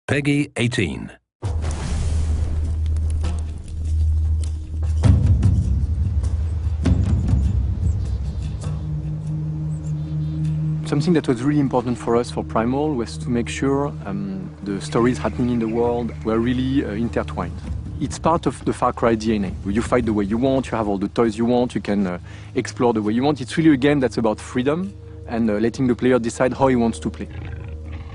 Peggy 18. Something that was really important for us for Primal was to make sure the stories happening in the world were really intertwined. It's part of the Far Cry DNA. You fight the way you want, you have all the toys you want, you can explore the way you want. It's really a game that's about freedom and letting the player decide how he wants to play.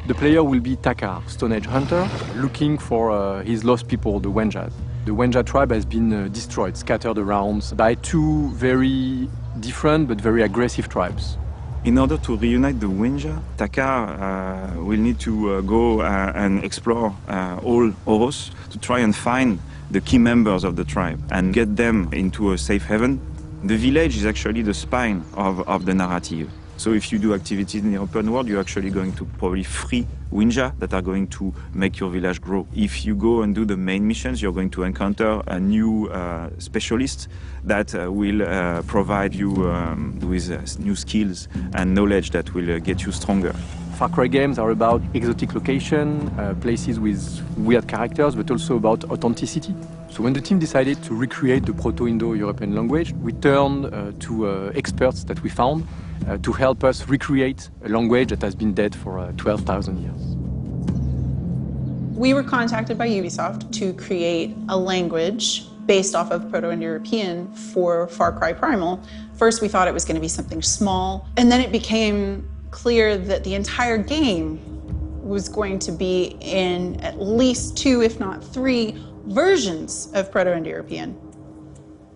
The player will be Takar, Stone Age hunter, looking for his lost people, the Wenjas. The Wenja tribe has been destroyed, scattered around by two very different but very aggressive tribes. In order to reunite the Wenja, Takar will need to go and explore all Oros to try and find the key members of the tribe and get them into a safe haven. The village is actually the spine of the narrative. So if you do activities in the open world, you're actually going to probably free Wenja that are going to make your village grow. If you go and do the main missions, you're going to encounter a new specialist that will provide you with new skills and knowledge that will get you stronger. Far Cry games are about exotic location, places with weird characters, but also about authenticity. So when the team decided to recreate the Proto-Indo-European language, we turned to experts that we found to help us recreate a language that has been dead for 12,000 years. We were contacted by Ubisoft to create a language based off of Proto-Indo-European for Far Cry Primal. First, we thought it was going to be something small, and then it became clear that the entire game was going to be in at least 2, if not 3, versions of Proto-Indo-European,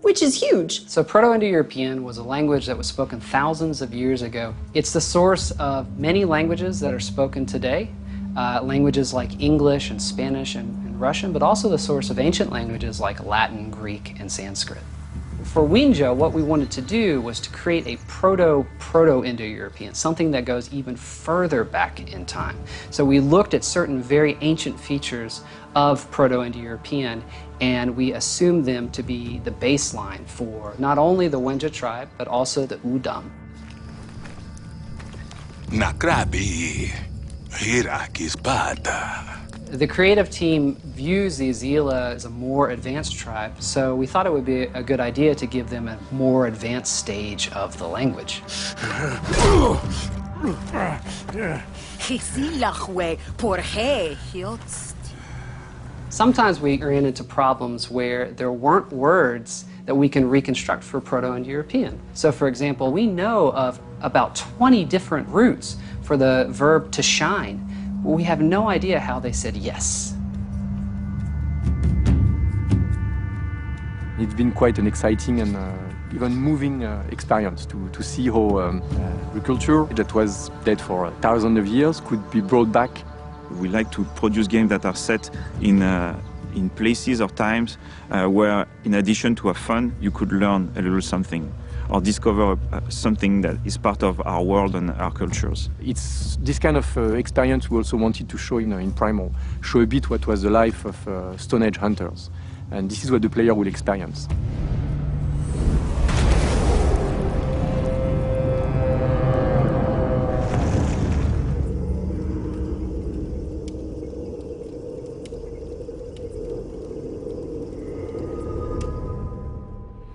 which is huge. So Proto-Indo-European was a language that was spoken thousands of years ago. It's the source of many languages that are spoken today, languages like English and Spanish and Russian, but also the source of ancient languages like Latin, Greek, and Sanskrit. For Wenja, what we wanted to do was to create a Proto-Indo-European, something that goes even further back in time. So we looked at certain very ancient features of Proto-Indo-European, and we assumed them to be the baseline for not only the Wenja tribe, but also the Udam. Nakrabi, Hirakispada. The creative team views the Azila as a more advanced tribe, so we thought it would be a good idea to give them a more advanced stage of the language. Sometimes we ran into problems where there weren't words that we can reconstruct for Proto-Indo-European. So for example, we know of about 20 different roots for the verb to shine. We have no idea how they said yes. It's been quite an exciting and even moving experience to see how agriculture that was dead for thousands of years could be brought back. We like to produce games that are set in places or times where, in addition to have fun, you could learn a little something or discover something that is part of our world and our cultures. It's this kind of experience we also wanted to show in Primal, show a bit what was the life of Stone Age hunters. And this is what the player will experience.